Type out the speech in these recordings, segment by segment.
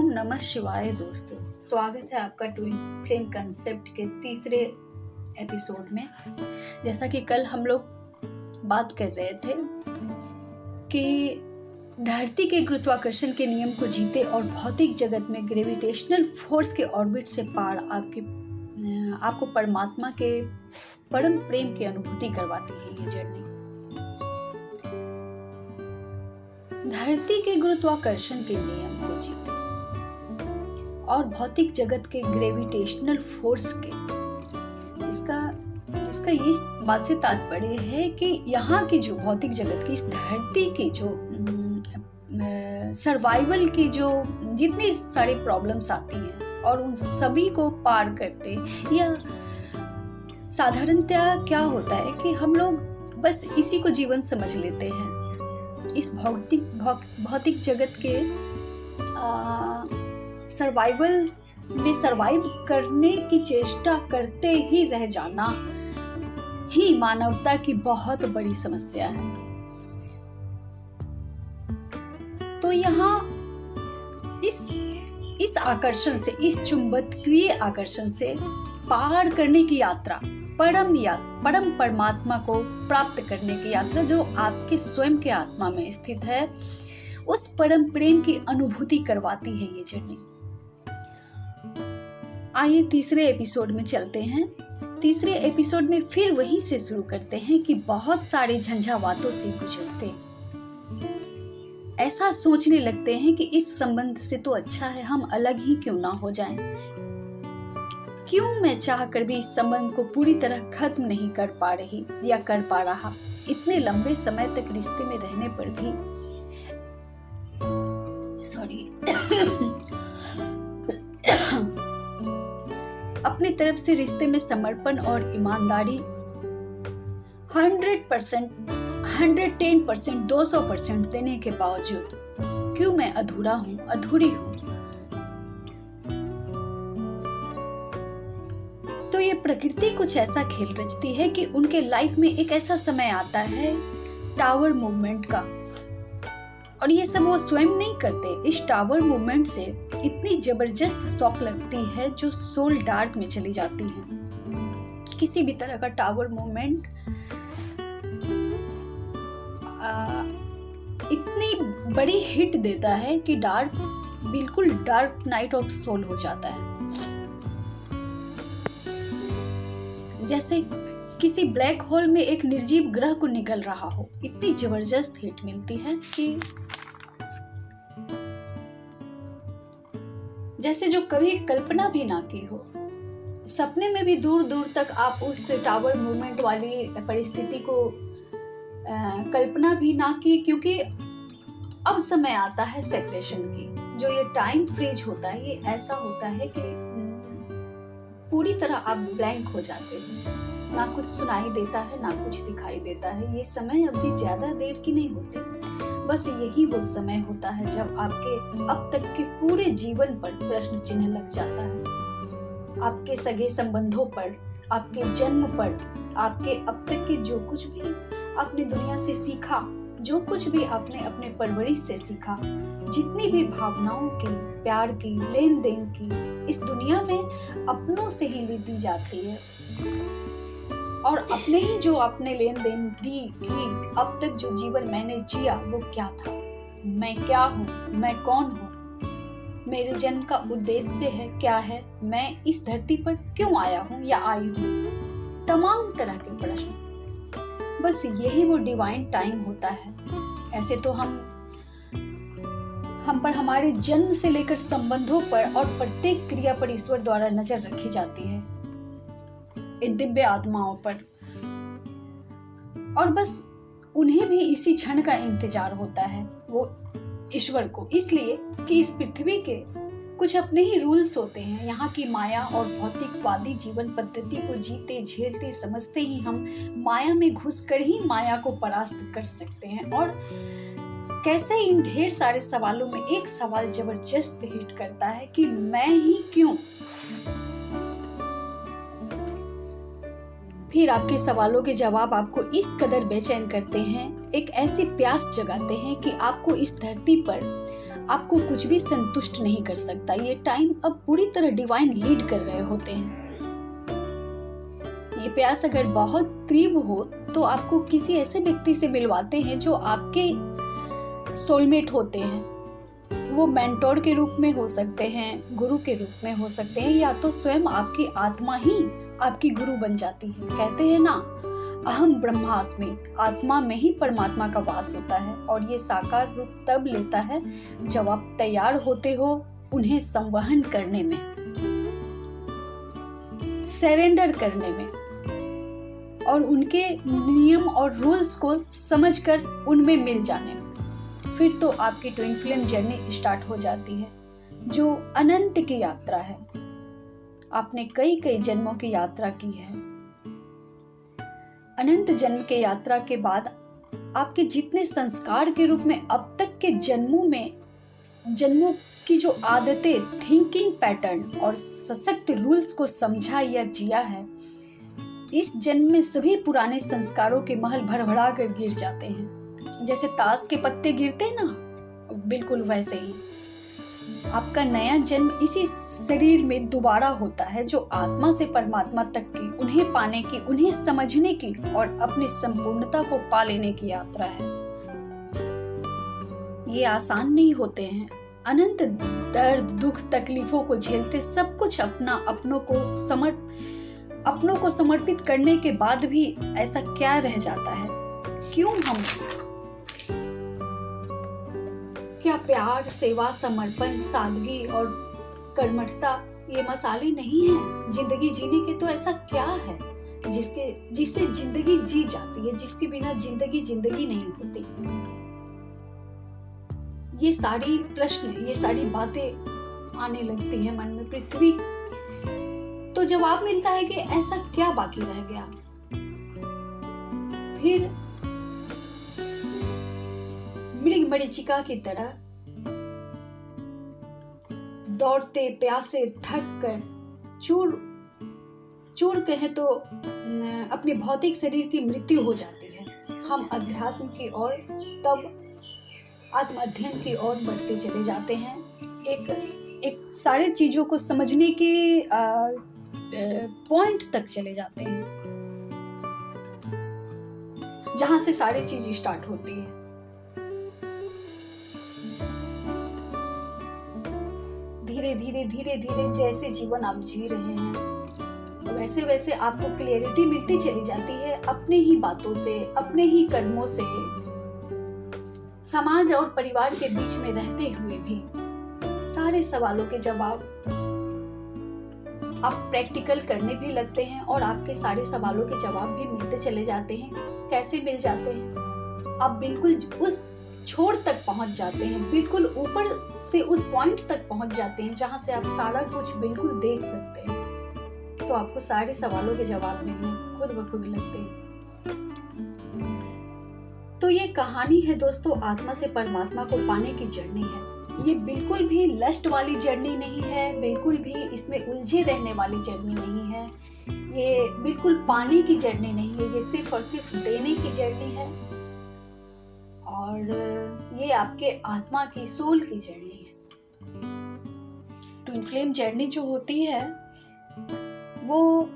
ओम नमः शिवाय दोस्तों, स्वागत है आपका ट्विन फ्लेम कंसेप्ट के तीसरे एपिसोड में। जैसा कि कल हम लोग बात कर रहे थे कि धरती के गुरुत्वाकर्षण के नियम को जीते और भौतिक जगत में ग्रेविटेशनल फोर्स के ऑर्बिट से पार आपको परमात्मा के परम प्रेम की अनुभूति करवाती है ये जर्नी। धरती के गुरुत्वाकर्षण के नियम को जीते और भौतिक जगत के ग्रेविटेशनल फोर्स के जिसका ये बात से तात्पर्य है कि यहाँ की जो भौतिक जगत की इस धरती की जो सर्वाइवल की जो जितनी सारी प्रॉब्लम्स आती हैं और उन सभी को पार करते, या साधारणतया क्या होता है कि हम लोग बस इसी को जीवन समझ लेते हैं। इस भौतिक जगत के सर्वाइवल में सर्वाइव करने की चेष्टा करते ही रह जाना ही मानवता की बहुत बड़ी समस्या है। तो यहाँ इस आकर्षण से, इस चुंबकीय आकर्षण से पार करने की यात्रा, परम परमात्मा को प्राप्त करने की यात्रा जो आपके स्वयं के आत्मा में स्थित है, उस परम प्रेम की अनुभूति करवाती है ये जर्नी। आइए तीसरे एपिसोड में चलते हैं। तीसरे एपिसोड में फिर वहीं से शुरू करते हैं कि बहुत सारे झंझावातों से गुजरते ऐसा सोचने लगते हैं कि इस संबंध से तो अच्छा है हम अलग ही क्यों ना हो जाएं। क्यों मैं चाह कर भी इस संबंध को पूरी तरह खत्म नहीं कर पा रही या कर पा रहा। इतने लंबे समय तक रिश्ते में रहने पर भी अपनी तरफ से रिश्ते में समर्पण और ईमानदारी 100%, 110%, 200% देने के बावजूद क्यों मैं अधूरा हूँ, अधूरी हूँ। तो ये प्रकृति कुछ ऐसा खेल रचती है कि उनके लाइफ में एक ऐसा समय आता है टावर मूवमेंट का, और ये सब वो स्वयं नहीं करते। इस टावर मूवमेंट से इतनी जबरदस्त शॉक लगती है जो सोल डार्क में चली जाती है। किसी भी तरह का टावर मूवमेंट इतनी बड़ी हिट देता है कि बिल्कुल डार्क नाइट ऑफ सोल हो जाता है। जैसे किसी ब्लैक होल में एक निर्जीव ग्रह को निगल रहा हो, इतनी जबरदस्त हिट मिलती है कि जैसे जो कभी कल्पना भी ना की हो। सपने में भी दूर दूर तक आप उस टावर मूवमेंट वाली परिस्थिति को कल्पना भी ना की, क्योंकि अब समय आता है सेपरेशन की। जो ये टाइम फ्रीज होता है, ये ऐसा होता है कि पूरी तरह आप ब्लैंक हो जाते हैं, ना कुछ सुनाई देता है ना कुछ दिखाई देता है। ये समय अवधि ज्यादा देर की नहीं होती, बस यही वो समय होता है जब आपके अब तक के पूरे जीवन पर प्रश्न चिन्ह लग जाता है। आपके सगे संबंधों पर, आपके जन्म पर, आपके अब तक के जो कुछ भी आपने दुनिया से सीखा, जो कुछ भी आपने अपने परवरिश से सीखा, जितनी भी भावनाओं की, प्यार की, लेन देन की इस दुनिया में अपनों से ही ली दी जाती है। और अपने ही जो आपने लेन देन दी की, अब तक जो जीवन मैंने जिया वो क्या था, मैं क्या हूँ, मैं कौन हूँ, मेरे जन्म का उद्देश्य है क्या है, मैं इस धरती पर क्यों आया हूँ या आई हूँ, तमाम तरह के प्रश्न। बस यही वो डिवाइन टाइम होता है। ऐसे तो हम पर हमारे जन्म से लेकर संबंधों पर और प्रत्येक क्रिया पर ईश्वर द्वारा नजर रखी जाती है, इन दिव्य आत्माओं पर, और बस उन्हें भी इसी क्षण का इंतजार होता है, वो ईश्वर को, इसलिए कि इस पृथ्वी के कुछ अपने ही रूल्स होते हैं। यहाँ की माया और भौतिकवादी जीवन पद्धति को जीते, झेलते, समझते ही हम माया में घुसकर ही माया को परास्त कर सकते हैं। और कैसे इन ढेर सारे सवालों में एक सवाल जबरदस्त हिट करता है कि मैं ही क्यों। फिर आपके सवालों के जवाब आपको इस कदर बेचैन करते हैं, एक ऐसी प्यास जगाते हैं कि आपको इस धरती पर आपको कुछ भी संतुष्ट नहीं कर सकता। ये टाइम अब पूरी तरह डिवाइन लीड कर रहे होते हैं। ये प्यास अगर बहुत तीव्र हो तो आपको किसी ऐसे व्यक्ति से मिलवाते हैं जो आपके सोलमेट होते हैं। वो मेंटोर के रूप में हो सकते हैं, गुरु के रूप में हो सकते हैं, या तो स्वयं आपकी आत्मा ही आपकी गुरु बन जाती है। कहते हैं ना, अहम ब्रह्मास्मि, आत्मा में ही परमात्मा का वास होता है और ये साकार रूप तब लेता है जब आप तैयार होते हो उन्हें संवहन करने में, सरेंडर करने में और उनके नियम और रूल्स को समझकर उनमें मिल जाने में। फिर तो आपकी ट्विन फ्लेम जर्नी स्टार्ट हो जाती है, जो अनंत की यात्रा है। आपने कई कई जन्मों की यात्रा की है। अनंत जन्म के यात्रा के बाद आपके जितने संस्कार के रूप में अब तक के जन्मों की जो आदतें, थिंकिंग पैटर्न और सशक्त रूल्स को समझा या जिया है, इस जन्म में सभी पुराने संस्कारों के महल भरभरा कर गिर जाते हैं। जैसे ताश के पत्ते गिरते हैं ना, बिल्कुल वैसे ही आपका नया जन्म इसी शरीर में दोबारा होता है, जो आत्मा से परमात्मा तक की, उन्हें पाने की, उन्हें समझने की और अपनी संपूर्णता को पा लेने की यात्रा है। ये आसान नहीं होते हैं। अनंत दर्द, दुख, तकलीफों को झेलते सब कुछ अपनों को समर्पित करने के बाद भी ऐसा क्या रह जाता है? क्यों हम? क्या प्यार, सेवा, समर्पण, सादगी और कर्मठता ये मसाले नहीं हैं? जिंदगी जीने के तो ऐसा क्या है जिससे जिंदगी जी जाती है, जिसके बिना जिंदगी नहीं होती? ये सारी प्रश्न, ये सारी बातें आने लगती है मन में। पृथ्वी तो जवाब मिलता है कि ऐसा क्या बाकी रह गया। फिर मृग मरीचिका की तरह दौड़ते प्यासे थक कर चूर कहे तो अपने भौतिक शरीर की मृत्यु हो जाती है। हम अध्यात्म की ओर, तब आत्म अध्ययन की ओर बढ़ते चले जाते हैं। एक सारे चीजों को समझने के पॉइंट तक चले जाते हैं, जहां से सारी चीज स्टार्ट होती है। धीरे धीरे जैसे जीवन आप जी रहे हैं, वैसे वैसे आपको क्लियरिटी मिलती चली जाती है अपने ही बातों से, अपने ही कर्मों से। समाज और परिवार के बीच में रहते हुए भी सारे सवालों के जवाब आप प्रैक्टिकल करने भी लगते हैं और आपके सारे सवालों के जवाब भी मिलते चले जाते हैं। कैसे मिल जाते हैं? आप बिल्कुल उस छोर तक पहुंच जाते हैं, बिल्कुल ऊपर से उस पॉइंट तक पहुंच जाते हैं जहां से आप सारा कुछ बिल्कुल देख सकते हैं। तो आपको सारे सवालों के जवाब मिलने खुद ब खुद लगते हैं। तो ये कहानी है दोस्तों, आत्मा से परमात्मा को पाने की जर्नी है। ये बिल्कुल भी लस्ट वाली जर्नी नहीं है, बिल्कुल भी इसमें उलझे रहने वाली जर्नी नहीं है, ये बिल्कुल पाने की जर्नी नहीं है, ये सिर्फ और सिर्फ देने की जर्नी है। और ये आपके आत्मा की, सोल की जर्नी है। ट्विन फ्लेम जर्नी जो होती है वो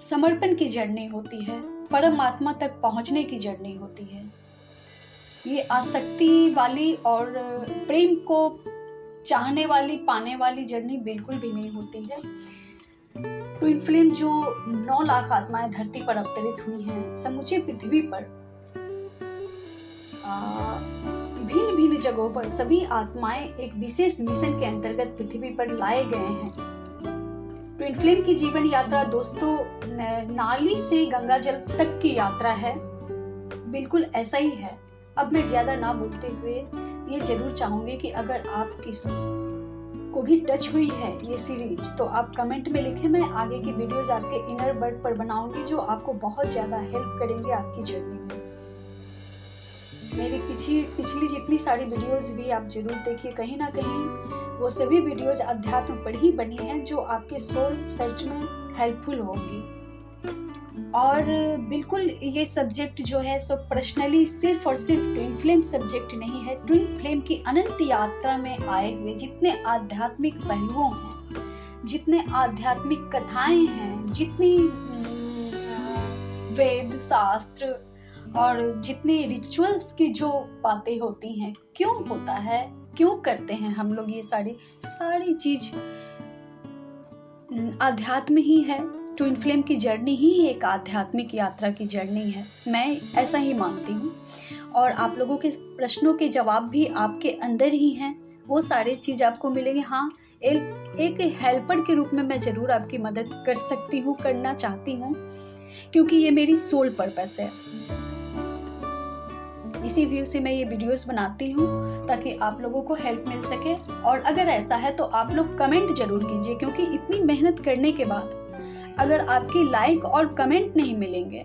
समर्पण की जर्नी होती है, परमात्मा तक पहुंचने की जर्नी होती है। ये आसक्ति वाली और प्रेम को चाहने वाली, पाने वाली जर्नी बिल्कुल भी नहीं होती है। ट्विन फ्लेम जो 9 लाख आत्माएं धरती पर अवतरित हुई हैं, समूचे पृथ्वी पर भिन्न भिन्न जगहों पर सभी आत्माएं एक विशेष मिशन के अंतर्गत पृथ्वी पर लाए गए हैं। ट्विन फ्लेम की जीवन यात्रा दोस्तों नाली से गंगा जल तक की यात्रा है, बिल्कुल ऐसा ही है। अब मैं ज्यादा ना बोलते हुए ये जरूर चाहूंगी कि अगर आपकी को भी टच हुई है ये सीरीज, तो आप कमेंट में लिखें। मैं आगे की वीडियोज आपके इनर बर्ड पर बनाऊंगी जो आपको बहुत ज्यादा हेल्प करेंगे आपकी जर्नी में। मेरी पिछली जितनी सारी वीडियोस भी आप जरूर देखिए, कहीं ना कहीं वो सभी वीडियोस अध्यात्म पर ही बनी हैं जो आपके सोल सर्च में हेल्पफुल होंगी। और बिल्कुल ये सब्जेक्ट जो है सो पर्सनली सिर्फ और सिर्फ ट्विन फ्लेम सब्जेक्ट नहीं है। ट्विन फ्लेम की अनंत यात्रा में आए हुए जितने आध्यात्मिक पहलुओं हैं, जितने आध्यात्मिक कथाएं हैं, जितनी वेद शास्त्र और जितने रिचुअल्स की जो बातें होती हैं, क्यों होता है, क्यों करते हैं हम लोग, ये सारी चीज आध्यात्म ही है। ट्विन फ्लेम की जर्नी ही एक आध्यात्मिक यात्रा की जर्नी है, मैं ऐसा ही मानती हूँ। और आप लोगों के प्रश्नों के जवाब भी आपके अंदर ही हैं, वो सारे चीज़ आपको मिलेंगे। हाँ, एक हेल्पर के रूप में मैं ज़रूर आपकी मदद कर सकती हूँ, करना चाहती हूँ, क्योंकि ये मेरी सोल पर्पस है। इसी व्यू से मैं ये वीडियोस बनाती हूँ ताकि आप लोगों को हेल्प मिल सके। और अगर ऐसा है तो आप लोग कमेंट जरूर कीजिए, क्योंकि इतनी मेहनत करने के बाद अगर आपकी लाइक और कमेंट नहीं मिलेंगे,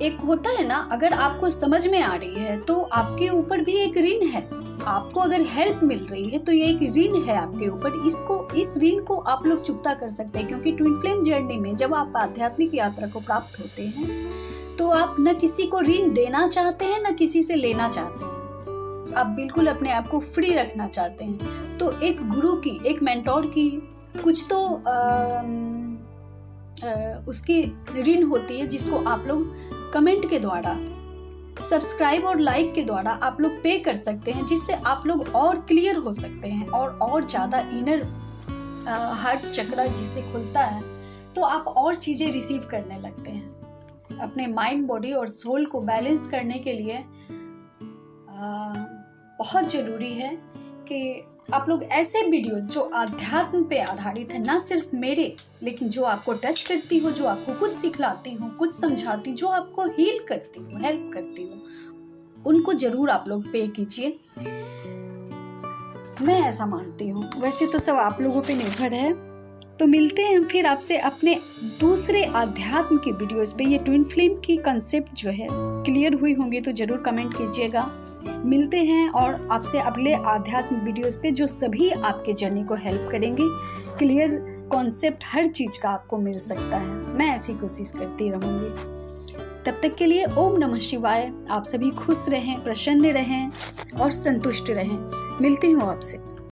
एक होता है ना, अगर आपको समझ में आ रही है तो आपके ऊपर भी एक ऋण है। आपको अगर हेल्प मिल रही है तो ये एक ऋण है आपके ऊपर, इस ऋण को आप लोग चुकता कर सकते हैं। क्योंकि ट्विन फ्लेम जर्नी में जब आप आध्यात्मिक यात्रा को प्राप्त होते हैं तो आप न किसी को ऋण देना चाहते हैं, न किसी से लेना चाहते हैं। आप बिल्कुल अपने आप को फ्री रखना चाहते हैं। तो एक गुरु की, एक मेंटोर की कुछ तो उसकी ऋण होती है, जिसको आप लोग कमेंट के द्वारा, सब्सक्राइब और लाइक के द्वारा आप लोग पे कर सकते हैं, जिससे आप लोग और क्लियर हो सकते हैं और ज़्यादा इनर हार्ट चक्रा जिससे खुलता है, तो आप और चीज़ें रिसीव करने लगते हैं। अपने माइंड, बॉडी और सोल को बैलेंस करने के लिए बहुत ज़रूरी है कि आप लोग ऐसे वीडियो जो आध्यात्म पे आधारित है, ना सिर्फ मेरे, लेकिन जो आपको टच करती हो, जो आपको कुछ सिखलाती हो, कुछ समझाती, जो आपको हील करती हो, हेल्प करती हो, उनको जरूर आप लोग पे कीजिए। मैं ऐसा मानती हूँ। वैसे तो सब आप लोगों पे निर्भर है। तो मिलते हैं फिर आपसे अपने दूसरे अध्यात्म की वीडियोस पे। ये ट्विन फ्लेम की कंसेप्ट जो है क्लियर हुई होंगी तो जरूर कमेंट कीजिएगा। मिलते हैं और आपसे अगले आध्यात्म वीडियोस पे, जो सभी आपके जर्नी को हेल्प करेंगे। क्लियर कॉन्सेप्ट हर चीज़ का आपको मिल सकता है, मैं ऐसी कोशिश करती रहूँगी। तब तक के लिए ओम नमः शिवाय। आप सभी खुश रहें, प्रसन्न रहें और संतुष्ट रहें। मिलती हूँ आपसे।